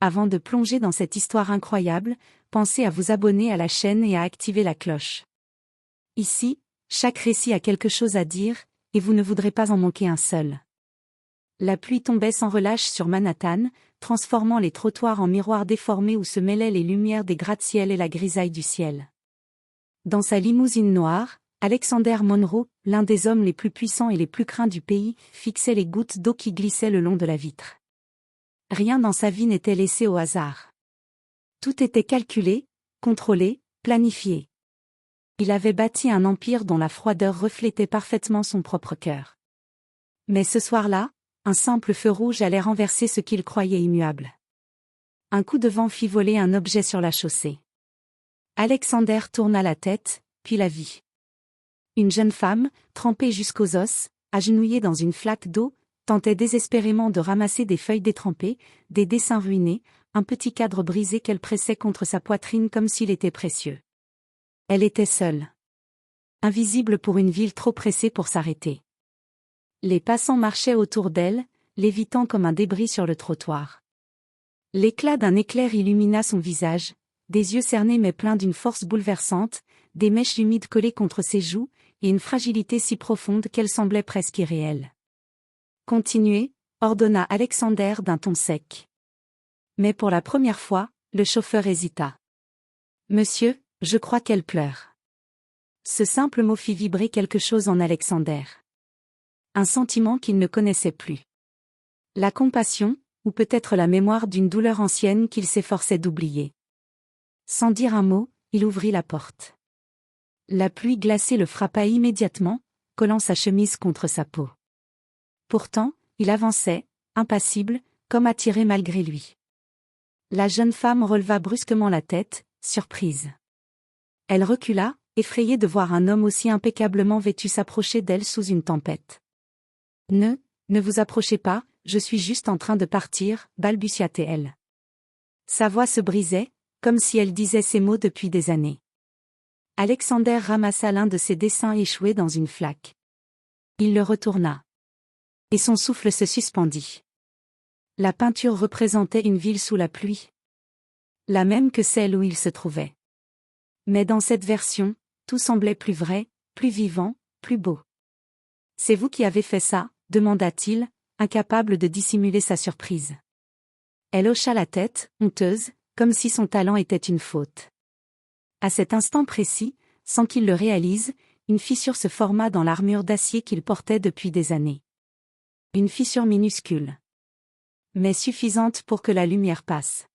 Avant de plonger dans cette histoire incroyable, pensez à vous abonner à la chaîne et à activer la cloche. Ici, chaque récit a quelque chose à dire, et vous ne voudrez pas en manquer un seul. La pluie tombait sans relâche sur Manhattan, transformant les trottoirs en miroirs déformés où se mêlaient les lumières des gratte-ciel et la grisaille du ciel. Dans sa limousine noire, Alexander Monroe, l'un des hommes les plus puissants et les plus craints du pays, fixait les gouttes d'eau qui glissaient le long de la vitre. Rien dans sa vie n'était laissé au hasard. Tout était calculé, contrôlé, planifié. Il avait bâti un empire dont la froideur reflétait parfaitement son propre cœur. Mais ce soir-là, un simple feu rouge allait renverser ce qu'il croyait immuable. Un coup de vent fit voler un objet sur la chaussée. Alexander tourna la tête, puis la vit. Une jeune femme, trempée jusqu'aux os, agenouillée dans une flaque d'eau, tentait désespérément de ramasser des feuilles détrempées, des dessins ruinés, un petit cadre brisé qu'elle pressait contre sa poitrine comme s'il était précieux. Elle était seule. Invisible pour une ville trop pressée pour s'arrêter. Les passants marchaient autour d'elle, lévitant comme un débris sur le trottoir. L'éclat d'un éclair illumina son visage, des yeux cernés mais pleins d'une force bouleversante, des mèches humides collées contre ses joues, et une fragilité si profonde qu'elle semblait presque irréelle. « Continuez », ordonna Alexander d'un ton sec. Mais pour la première fois, le chauffeur hésita. « Monsieur, je crois qu'elle pleure. » Ce simple mot fit vibrer quelque chose en Alexander. Un sentiment qu'il ne connaissait plus. La compassion, ou peut-être la mémoire d'une douleur ancienne qu'il s'efforçait d'oublier. Sans dire un mot, il ouvrit la porte. La pluie glacée le frappa immédiatement, collant sa chemise contre sa peau. Pourtant, il avançait, impassible, comme attiré malgré lui. La jeune femme releva brusquement la tête, surprise. Elle recula, effrayée de voir un homme aussi impeccablement vêtu s'approcher d'elle sous une tempête. « Ne vous approchez pas, je suis juste en train de partir, balbutia-t-elle. Sa voix se brisait, comme si elle disait ces mots depuis des années. Alexander ramassa l'un de ses dessins échoués dans une flaque. Il le retourna. Et son souffle se suspendit. La peinture représentait une ville sous la pluie. La même que celle où il se trouvait. Mais dans cette version, tout semblait plus vrai, plus vivant, plus beau. « C'est vous qui avez fait ça ?» demanda-t-il, incapable de dissimuler sa surprise. Elle hocha la tête, honteuse, comme si son talent était une faute. À cet instant précis, sans qu'il le réalise, une fissure se forma dans l'armure d'acier qu'il portait depuis des années. Une fissure minuscule. Mais suffisante pour que la lumière passe.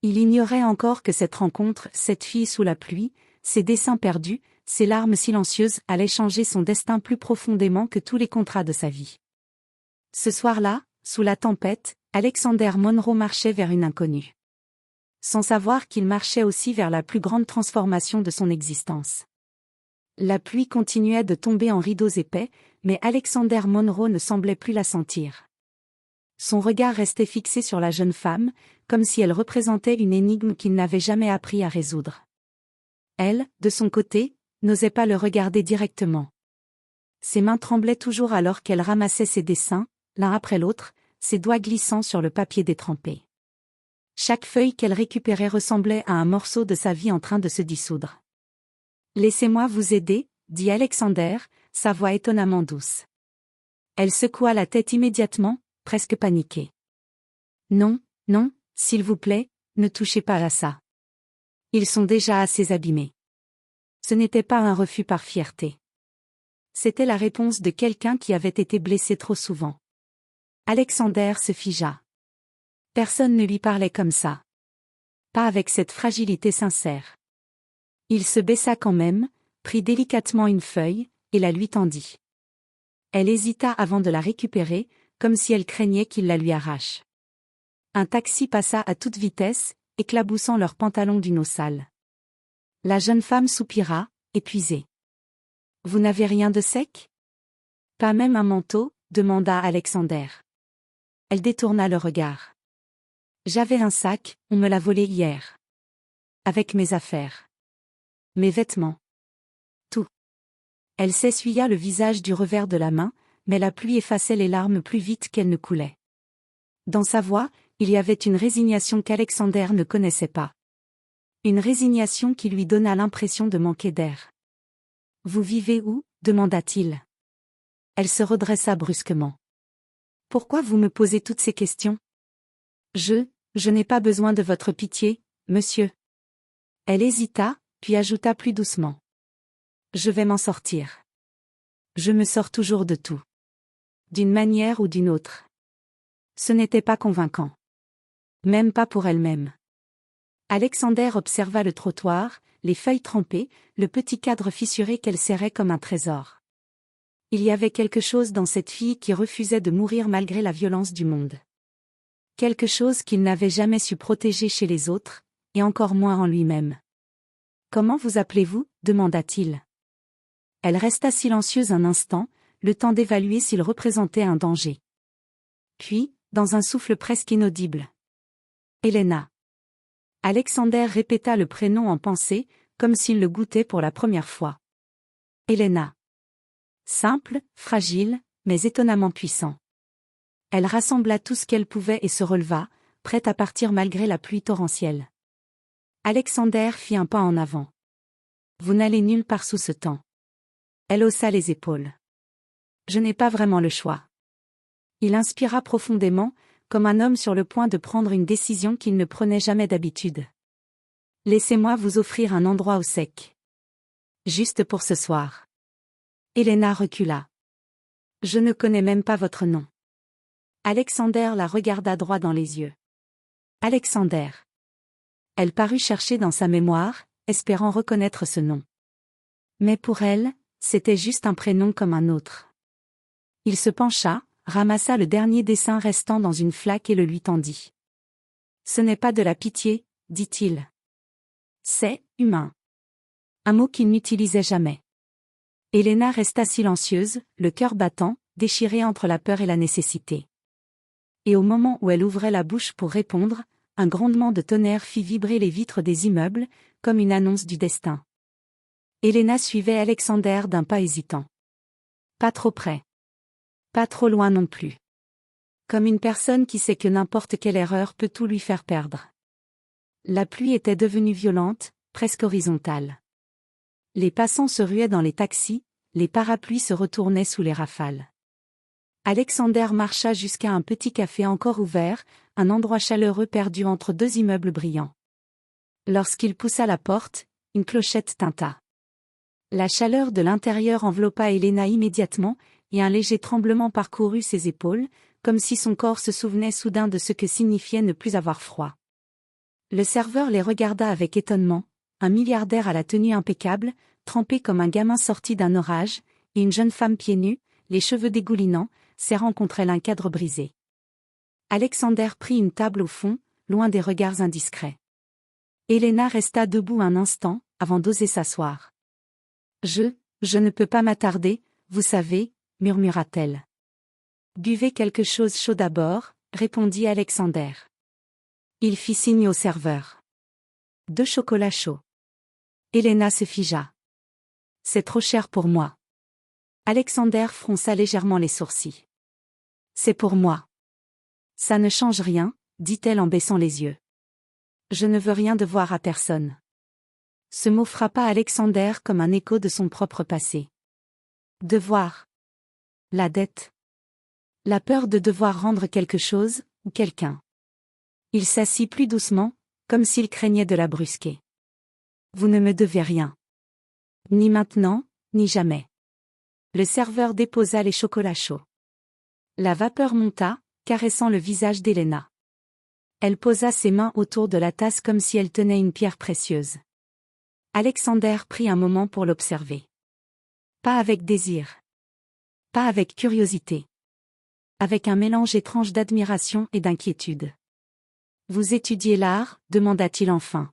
Il ignorait encore que cette rencontre, cette fille sous la pluie, ses dessins perdus, ses larmes silencieuses allaient changer son destin plus profondément que tous les contrats de sa vie. Ce soir-là, sous la tempête, Alexander Monroe marchait vers une inconnue. Sans savoir qu'il marchait aussi vers la plus grande transformation de son existence. La pluie continuait de tomber en rideaux épais, mais Alexander Monroe ne semblait plus la sentir. Son regard restait fixé sur la jeune femme, comme si elle représentait une énigme qu'il n'avait jamais appris à résoudre. Elle, de son côté, n'osait pas le regarder directement. Ses mains tremblaient toujours alors qu'elle ramassait ses dessins, l'un après l'autre, ses doigts glissant sur le papier détrempé. Chaque feuille qu'elle récupérait ressemblait à un morceau de sa vie en train de se dissoudre. « Laissez-moi vous aider », dit Alexander, sa voix étonnamment douce. Elle secoua la tête immédiatement, presque paniquée. « Non, non, s'il vous plaît, ne touchez pas à ça. Ils sont déjà assez abîmés. » Ce n'était pas un refus par fierté. C'était la réponse de quelqu'un qui avait été blessé trop souvent. Alexander se figea. Personne ne lui parlait comme ça. Pas avec cette fragilité sincère. Il se baissa quand même, prit délicatement une feuille, et la lui tendit. Elle hésita avant de la récupérer, comme si elle craignait qu'il la lui arrache. Un taxi passa à toute vitesse, éclaboussant leurs pantalons d'une eau sale. La jeune femme soupira, épuisée. « Vous n'avez rien de sec ? » « Pas même un manteau ?» demanda Alexander. Elle détourna le regard. « J'avais un sac, on me l'a volé hier. Avec mes affaires. Mes vêtements. Tout. » Elle s'essuya le visage du revers de la main, mais la pluie effaçait les larmes plus vite qu'elles ne coulaient. Dans sa voix, Il y avait une résignation qu'Alexander ne connaissait pas. Une résignation qui lui donna l'impression de manquer d'air. « Vous vivez où » demanda-t-il. Elle se redressa brusquement. « Pourquoi vous me posez toutes ces questions ? Je n'ai pas besoin de votre pitié, monsieur. » Elle hésita, puis ajouta plus doucement. « Je vais m'en sortir. Je me sors toujours de tout. D'une manière ou d'une autre. » Ce n'était pas convaincant. Même pas pour elle-même. Alexander observa le trottoir, les feuilles trempées, le petit cadre fissuré qu'elle serrait comme un trésor. Il y avait quelque chose dans cette fille qui refusait de mourir malgré la violence du monde. Quelque chose qu'il n'avait jamais su protéger chez les autres, et encore moins en lui-même. « Comment vous appelez-vous » demanda-t-il. Elle resta silencieuse un instant, le temps d'évaluer s'il représentait un danger. Puis, dans un souffle presque inaudible. « Elena. » Alexander répéta le prénom en pensée, comme s'il le goûtait pour la première fois. Elena. Simple, fragile, mais étonnamment puissant. Elle rassembla tout ce qu'elle pouvait et se releva, prête à partir malgré la pluie torrentielle. Alexander fit un pas en avant. Vous n'allez nulle part sous ce temps. Elle haussa les épaules. Je n'ai pas vraiment le choix. Il inspira profondément, comme un homme sur le point de prendre une décision qu'il ne prenait jamais d'habitude. Laissez-moi vous offrir un endroit au sec. Juste pour ce soir. Elena recula. Je ne connais même pas votre nom. Alexander la regarda droit dans les yeux. Alexander. Elle parut chercher dans sa mémoire, espérant reconnaître ce nom. Mais pour elle, c'était juste un prénom comme un autre. Il se pencha, ramassa le dernier dessin restant dans une flaque et le lui tendit. Ce n'est pas de la pitié, dit-il. C'est humain. Un mot qu'il n'utilisait jamais. Elena resta silencieuse, le cœur battant, déchirée entre la peur et la nécessité. Et au moment où elle ouvrait la bouche pour répondre, un grondement de tonnerre fit vibrer les vitres des immeubles, comme une annonce du destin. Elena suivait Alexander d'un pas hésitant. Pas trop près. Pas trop loin non plus. Comme une personne qui sait que n'importe quelle erreur peut tout lui faire perdre. La pluie était devenue violente, presque horizontale. Les passants se ruaient dans les taxis, les parapluies se retournaient sous les rafales. Alexander marcha jusqu'à un petit café encore ouvert, un endroit chaleureux perdu entre deux immeubles brillants. Lorsqu'il poussa la porte, une clochette tinta. La chaleur de l'intérieur enveloppa Elena immédiatement, et un léger tremblement parcourut ses épaules, comme si son corps se souvenait soudain de ce que signifiait ne plus avoir froid. Le serveur les regarda avec étonnement, un milliardaire à la tenue impeccable, trempé comme un gamin sorti d'un orage, et une jeune femme pieds nus, les cheveux dégoulinants, serrant contre elle un cadre brisé. Alexander prit une table au fond, loin des regards indiscrets. Elena resta debout un instant, avant d'oser s'asseoir. Je ne peux pas m'attarder, vous savez, murmura-t-elle. Buvez quelque chose chaud d'abord, répondit Alexander. Il fit signe au serveur. 2 chocolats chauds. Elena se figea. C'est trop cher pour moi. Alexander fronça légèrement les sourcils. C'est pour moi. Ça ne change rien, dit-elle en baissant les yeux. Je ne veux rien devoir à personne. Ce mot frappa Alexander comme un écho de son propre passé. Devoir. La dette. La peur de devoir rendre quelque chose, ou quelqu'un. Il s'assit plus doucement, comme s'il craignait de la brusquer. Vous ne me devez rien. Ni maintenant, ni jamais. Le serveur déposa les chocolats chauds. La vapeur monta, caressant le visage d'Elena. Elle posa ses mains autour de la tasse comme si elle tenait une pierre précieuse. Alexander prit un moment pour l'observer. Pas avec désir. Pas avec curiosité. Avec un mélange étrange d'admiration et d'inquiétude. « Vous étudiez l'art » demanda-t-il enfin.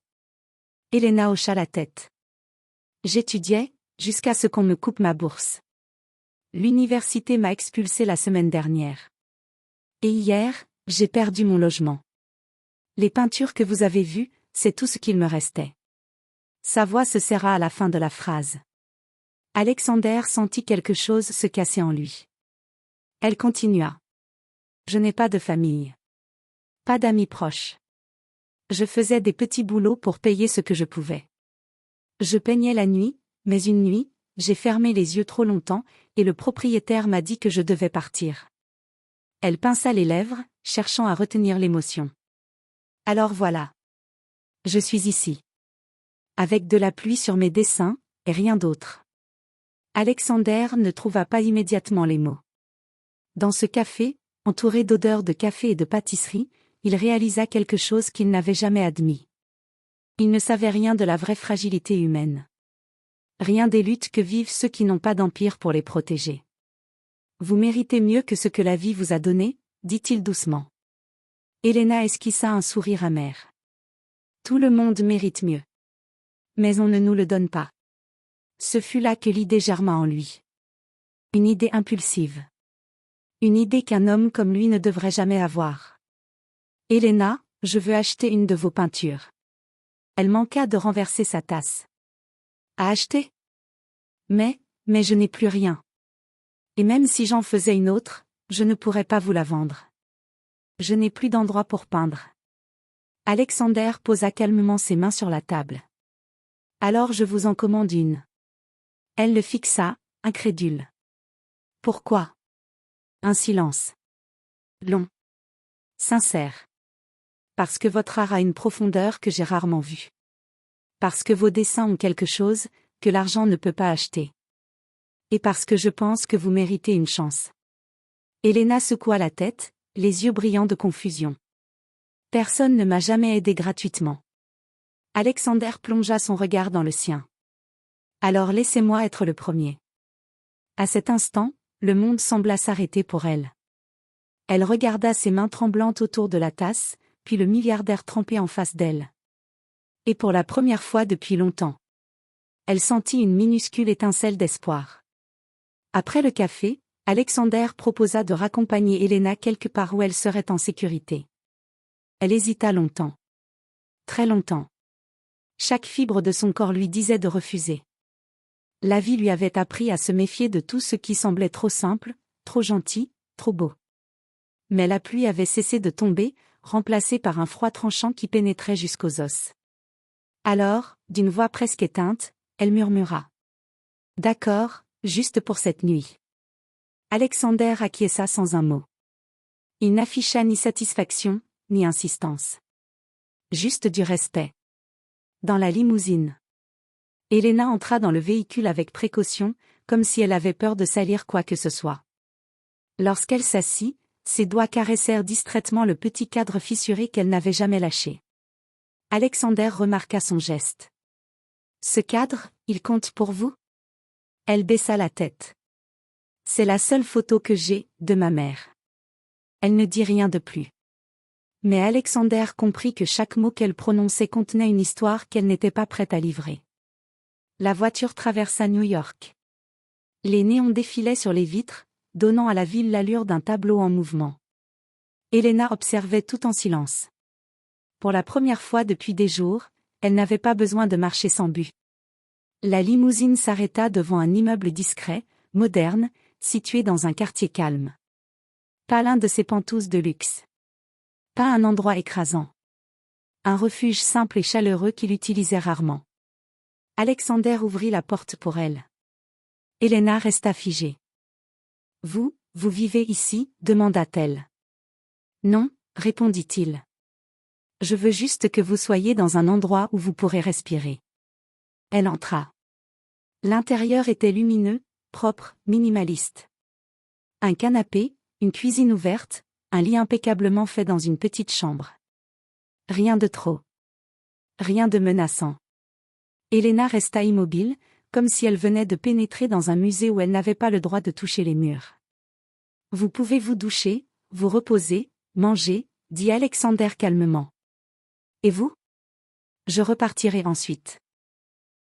Elena hocha la tête. « J'étudiais, jusqu'à ce qu'on me coupe ma bourse. L'université m'a expulsé la semaine dernière. Et hier, j'ai perdu mon logement. Les peintures que vous avez vues, c'est tout ce qu'il me restait. » Sa voix se serra à la fin de la phrase. Alexander sentit quelque chose se casser en lui. Elle continua. « Je n'ai pas de famille. Pas d'amis proches. Je faisais des petits boulots pour payer ce que je pouvais. Je peignais la nuit, mais une nuit, j'ai fermé les yeux trop longtemps, et le propriétaire m'a dit que je devais partir. Elle pinça les lèvres, cherchant à retenir l'émotion. Alors voilà. Je suis ici. Avec de la pluie sur mes dessins, et rien d'autre. Alexander ne trouva pas immédiatement les mots. Dans ce café, entouré d'odeurs de café et de pâtisserie, il réalisa quelque chose qu'il n'avait jamais admis. Il ne savait rien de la vraie fragilité humaine. Rien des luttes que vivent ceux qui n'ont pas d'empire pour les protéger. Vous méritez mieux que ce que la vie vous a donné, dit-il doucement. Elena esquissa un sourire amer. Tout le monde mérite mieux. Mais on ne nous le donne pas. Ce fut là que l'idée germa en lui. Une idée impulsive. Une idée qu'un homme comme lui ne devrait jamais avoir. Elena, je veux acheter une de vos peintures. Elle manqua de renverser sa tasse. À acheter? Mais je n'ai plus rien. Et même si j'en faisais une autre, je ne pourrais pas vous la vendre. Je n'ai plus d'endroit pour peindre. Alexander posa calmement ses mains sur la table. Alors je vous en commande une. Elle le fixa, incrédule. Pourquoi? Un silence. Long. Sincère. Parce que votre art a une profondeur que j'ai rarement vue. Parce que vos dessins ont quelque chose que l'argent ne peut pas acheter. Et parce que je pense que vous méritez une chance. Elena secoua la tête, les yeux brillants de confusion. Personne ne m'a jamais aidé gratuitement. Alexander plongea son regard dans le sien. Alors laissez-moi être le premier. À cet instant, le monde sembla s'arrêter pour elle. Elle regarda ses mains tremblantes autour de la tasse, puis le milliardaire trempé en face d'elle. Et pour la première fois depuis longtemps, elle sentit une minuscule étincelle d'espoir. Après le café, Alexander proposa de raccompagner Elena quelque part où elle serait en sécurité. Elle hésita longtemps. Très longtemps. Chaque fibre de son corps lui disait de refuser. La vie lui avait appris à se méfier de tout ce qui semblait trop simple, trop gentil, trop beau. Mais la pluie avait cessé de tomber, remplacée par un froid tranchant qui pénétrait jusqu'aux os. Alors, d'une voix presque éteinte, elle murmura. D'accord, juste pour cette nuit. Alexander acquiesça sans un mot. Il n'afficha ni satisfaction, ni insistance. Juste du respect. Dans la limousine. Elena entra dans le véhicule avec précaution, comme si elle avait peur de salir quoi que ce soit. Lorsqu'elle s'assit, ses doigts caressèrent distraitement le petit cadre fissuré qu'elle n'avait jamais lâché. Alexander remarqua son geste. Ce cadre, il compte pour vous? Elle baissa la tête. C'est la seule photo que j'ai, de ma mère. Elle ne dit rien de plus. Mais Alexander comprit que chaque mot qu'elle prononçait contenait une histoire qu'elle n'était pas prête à livrer. La voiture traversa New York. Les néons défilaient sur les vitres, donnant à la ville l'allure d'un tableau en mouvement. Elena observait tout en silence. Pour la première fois depuis des jours, elle n'avait pas besoin de marcher sans but. La limousine s'arrêta devant un immeuble discret, moderne, situé dans un quartier calme. Pas l'un de ces penthouses de luxe. Pas un endroit écrasant. Un refuge simple et chaleureux qu'il utilisait rarement. Alexander ouvrit la porte pour elle. Elena resta figée. Vous vivez ici, demanda-t-elle. Non, répondit-il. Je veux juste que vous soyez dans un endroit où vous pourrez respirer. Elle entra. L'intérieur était lumineux, propre, minimaliste. Un canapé, une cuisine ouverte, un lit impeccablement fait dans une petite chambre. Rien de trop. Rien de menaçant. Elena resta immobile, comme si elle venait de pénétrer dans un musée où elle n'avait pas le droit de toucher les murs. Vous pouvez vous doucher, vous reposer, manger, dit Alexander calmement. Et vous? Je repartirai ensuite.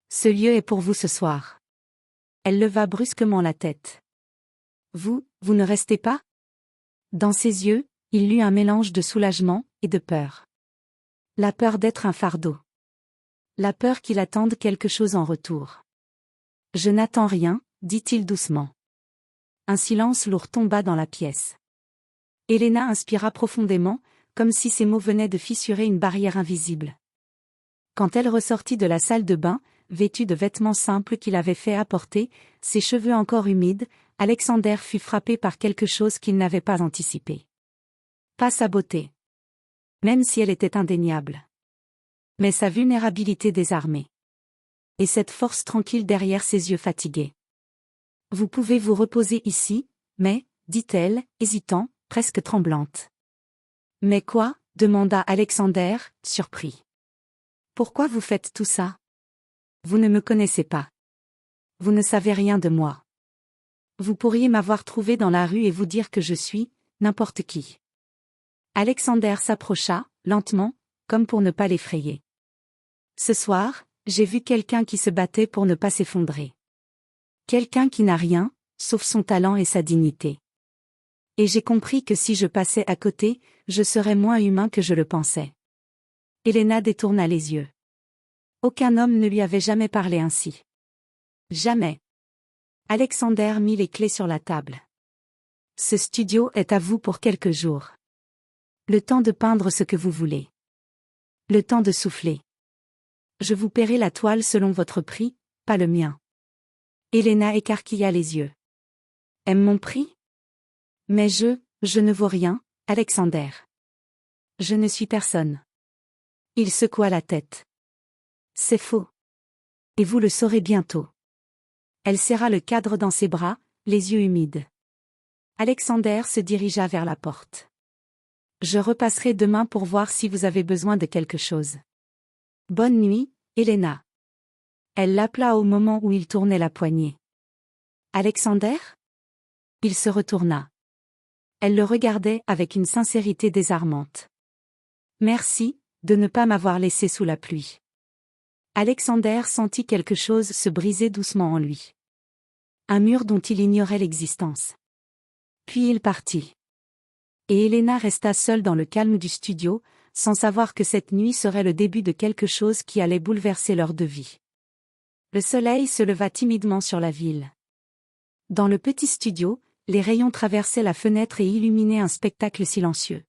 Ce lieu est pour vous ce soir. Elle leva brusquement la tête. Vous ne restez pas? Dans ses yeux, il lut un mélange de soulagement et de peur. La peur d'être un fardeau. La peur qu'il attende quelque chose en retour. Je n'attends rien, dit-il doucement. Un silence lourd tomba dans la pièce. Elena inspira profondément, comme si ces mots venaient de fissurer une barrière invisible. Quand elle ressortit de la salle de bain, vêtue de vêtements simples qu'il avait fait apporter, ses cheveux encore humides, Alexander fut frappé par quelque chose qu'il n'avait pas anticipé. Pas sa beauté. Même si elle était indéniable. Mais sa vulnérabilité désarmée. Et cette force tranquille derrière ses yeux fatigués. Vous pouvez vous reposer ici, mais, dit-elle, hésitant, presque tremblante. Mais quoi? Demanda Alexander, surpris. Pourquoi vous faites tout ça? Vous ne me connaissez pas. Vous ne savez rien de moi. Vous pourriez m'avoir trouvé dans la rue et vous dire que je suis, n'importe qui. Alexander s'approcha, lentement, comme pour ne pas l'effrayer. Ce soir, j'ai vu quelqu'un qui se battait pour ne pas s'effondrer. Quelqu'un qui n'a rien, sauf son talent et sa dignité. Et j'ai compris que si je passais à côté, je serais moins humain que je le pensais. Elena détourna les yeux. Aucun homme ne lui avait jamais parlé ainsi. Jamais. Alexander mit les clés sur la table. Ce studio est à vous pour quelques jours. Le temps de peindre ce que vous voulez. Le temps de souffler. Je vous paierai la toile selon votre prix, pas le mien. Elena écarquilla les yeux. Aime mon prix? Mais je ne vaux rien, Alexander. Je ne suis personne. Il secoua la tête. C'est faux. Et vous le saurez bientôt. Elle serra le cadre dans ses bras, les yeux humides. Alexander se dirigea vers la porte. Je repasserai demain pour voir si vous avez besoin de quelque chose. Bonne nuit, Elena. Elle l'appela au moment où il tournait la poignée. Alexander? Il se retourna. Elle le regardait avec une sincérité désarmante. Merci, de ne pas m'avoir laissé sous la pluie. Alexander sentit quelque chose se briser doucement en lui. Un mur dont il ignorait l'existence. Puis il partit. Et Elena resta seule dans le calme du studio, sans savoir que cette nuit serait le début de quelque chose qui allait bouleverser leur deux vies. Le soleil se leva timidement sur la ville. Dans le petit studio, les rayons traversaient la fenêtre et illuminaient un spectacle silencieux.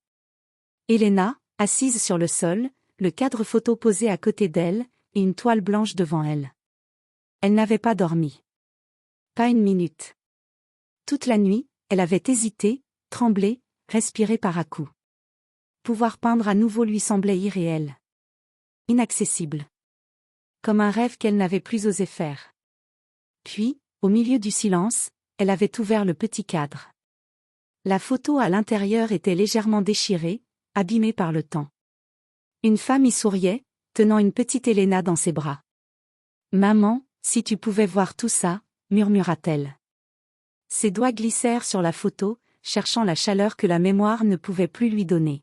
Elena, assise sur le sol, le cadre photo posé à côté d'elle, et une toile blanche devant elle. Elle n'avait pas dormi. Pas une minute. Toute la nuit, elle avait hésité, tremblé, respiré par à-coups. Pouvoir peindre à nouveau lui semblait irréel. Inaccessible. Comme un rêve qu'elle n'avait plus osé faire. Puis, au milieu du silence, elle avait ouvert le petit cadre. La photo à l'intérieur était légèrement déchirée, abîmée par le temps. Une femme y souriait, tenant une petite Elena dans ses bras. « Maman, si tu pouvais voir tout ça, » murmura-t-elle. Ses doigts glissèrent sur la photo, cherchant la chaleur que la mémoire ne pouvait plus lui donner.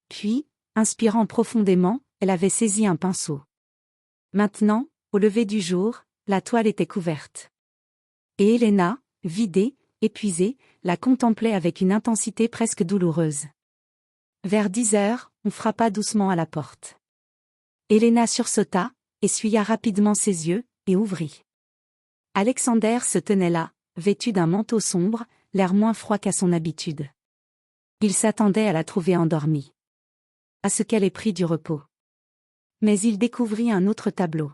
Puis, inspirant profondément, elle avait saisi un pinceau. Maintenant, au lever du jour, la toile était couverte. Et Elena, vidée, épuisée, la contemplait avec une intensité presque douloureuse. Vers 10 heures, on frappa doucement à la porte. Elena sursauta, essuya rapidement ses yeux, et ouvrit. Alexander se tenait là, vêtu d'un manteau sombre, l'air moins froid qu'à son habitude. Il s'attendait à la trouver endormie. À ce qu'elle ait pris du repos. Mais il découvrit un autre tableau.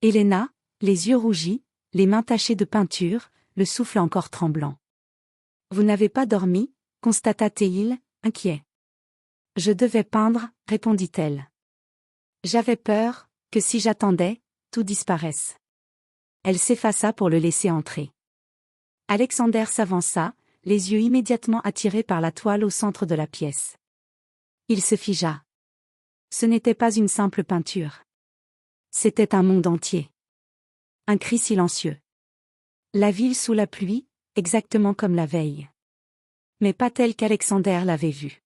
Elena, les yeux rougis, les mains tachées de peinture, le souffle encore tremblant. « Vous n'avez pas dormi ?» constata-t-il, inquiet. « Je devais peindre, » répondit-elle. « J'avais peur, que si j'attendais, tout disparaisse. » Elle s'effaça pour le laisser entrer. Alexander s'avança, les yeux immédiatement attirés par la toile au centre de la pièce. Il se figea. Ce n'était pas une simple peinture. C'était un monde entier. Un cri silencieux. La ville sous la pluie, exactement comme la veille. Mais pas telle qu'Alexander l'avait vue.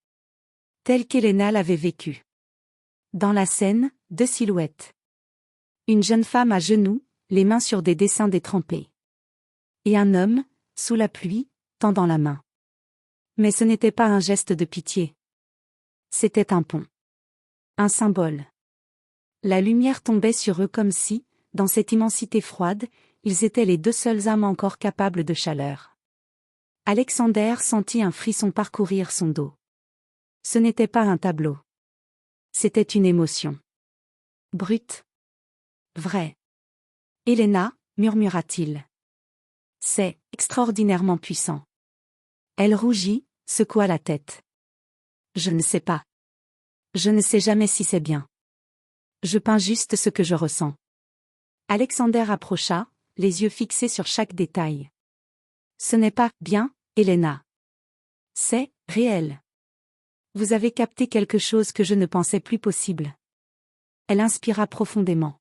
Telle qu'Elena l'avait vécue. Dans la scène, deux silhouettes. Une jeune femme à genoux, les mains sur des dessins détrempés. Et un homme, sous la pluie, tendant la main. Mais ce n'était pas un geste de pitié. C'était un pont. Un symbole. La lumière tombait sur eux comme si, dans cette immensité froide, ils étaient les deux seules âmes encore capables de chaleur. Alexander sentit un frisson parcourir son dos. Ce n'était pas un tableau. C'était une émotion. Brute. Vraie. Elena, murmura-t-il. C'est extraordinairement puissant. Elle rougit, secoua la tête. Je ne sais pas. Je ne sais jamais si c'est bien. Je peins juste ce que je ressens. Alexander approcha, les yeux fixés sur chaque détail. Ce n'est pas bien, Elena. C'est réel. Vous avez capté quelque chose que je ne pensais plus possible. Elle inspira profondément.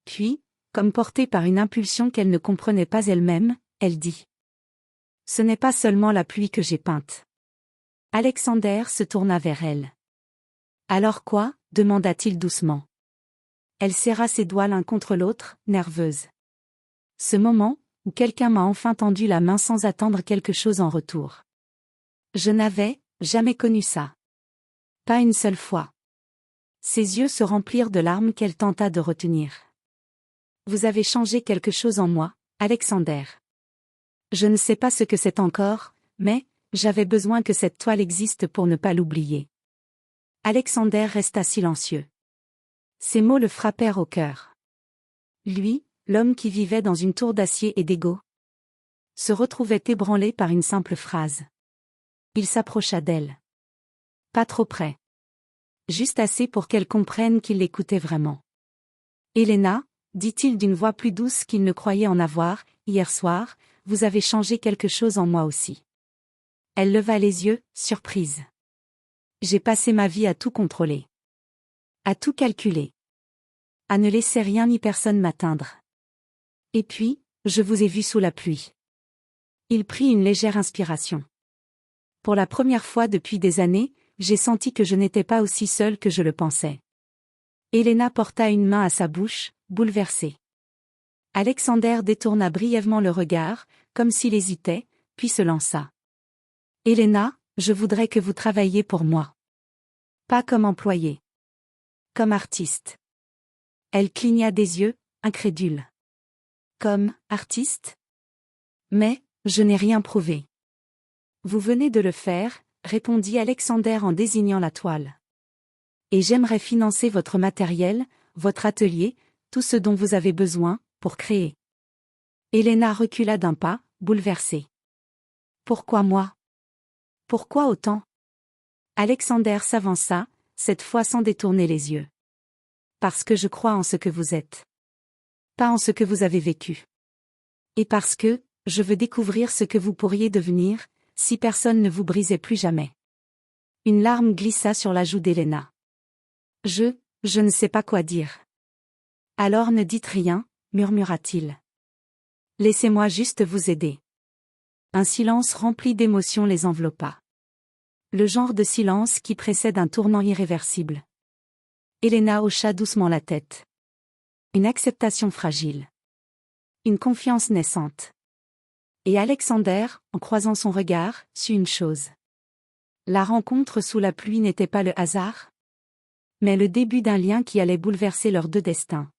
Puis, comme portée par une impulsion qu'elle ne comprenait pas elle-même, elle dit. Ce n'est pas seulement la pluie que j'ai peinte. Alexander se tourna vers elle. Alors quoi? Demanda-t-il doucement. Elle serra ses doigts l'un contre l'autre, nerveuse. Ce moment, où quelqu'un m'a enfin tendu la main sans attendre quelque chose en retour. Je n'avais jamais connu ça. Pas une seule fois. Ses yeux se remplirent de larmes qu'elle tenta de retenir. Vous avez changé quelque chose en moi, Alexander. Je ne sais pas ce que c'est encore, mais j'avais besoin que cette toile existe pour ne pas l'oublier. Alexander resta silencieux. Ces mots le frappèrent au cœur. Lui, l'homme qui vivait dans une tour d'acier et d'ego, se retrouvait ébranlé par une simple phrase. Il s'approcha d'elle. Pas trop près. Juste assez pour qu'elle comprenne qu'il l'écoutait vraiment. Elena, dit-il d'une voix plus douce qu'il ne croyait en avoir, hier soir, vous avez changé quelque chose en moi aussi. Elle leva les yeux, surprise. J'ai passé ma vie à tout contrôler. À tout calculer. À ne laisser rien ni personne m'atteindre. Et puis, je vous ai vu sous la pluie. Il prit une légère inspiration. Pour la première fois depuis des années, j'ai senti que je n'étais pas aussi seule que je le pensais. Elena porta une main à sa bouche, bouleversée. Alexander détourna brièvement le regard, comme s'il hésitait, puis se lança. Elena, je voudrais que vous travailliez pour moi. Pas comme employée. Comme artiste. Elle cligna des yeux, incrédule. Comme artiste? Mais, je n'ai rien prouvé. Vous venez de le faire, répondit Alexander en désignant la toile. Et j'aimerais financer votre matériel, votre atelier, tout ce dont vous avez besoin, pour créer. Elena recula d'un pas, bouleversée. Pourquoi moi? Pourquoi autant? Alexander s'avança, cette fois sans détourner les yeux. Parce que je crois en ce que vous êtes. Pas en ce que vous avez vécu. Et parce que, je veux découvrir ce que vous pourriez devenir, si personne ne vous brisait plus jamais. Une larme glissa sur la joue d'Elena. Je ne sais pas quoi dire. Alors ne dites rien, murmura-t-il. Laissez-moi juste vous aider. Un silence rempli d'émotion les enveloppa. Le genre de silence qui précède un tournant irréversible. Elena hocha doucement la tête. Une acceptation fragile. Une confiance naissante. Et Alexander, en croisant son regard, sut une chose. La rencontre sous la pluie n'était pas le hasard, mais le début d'un lien qui allait bouleverser leurs deux destins.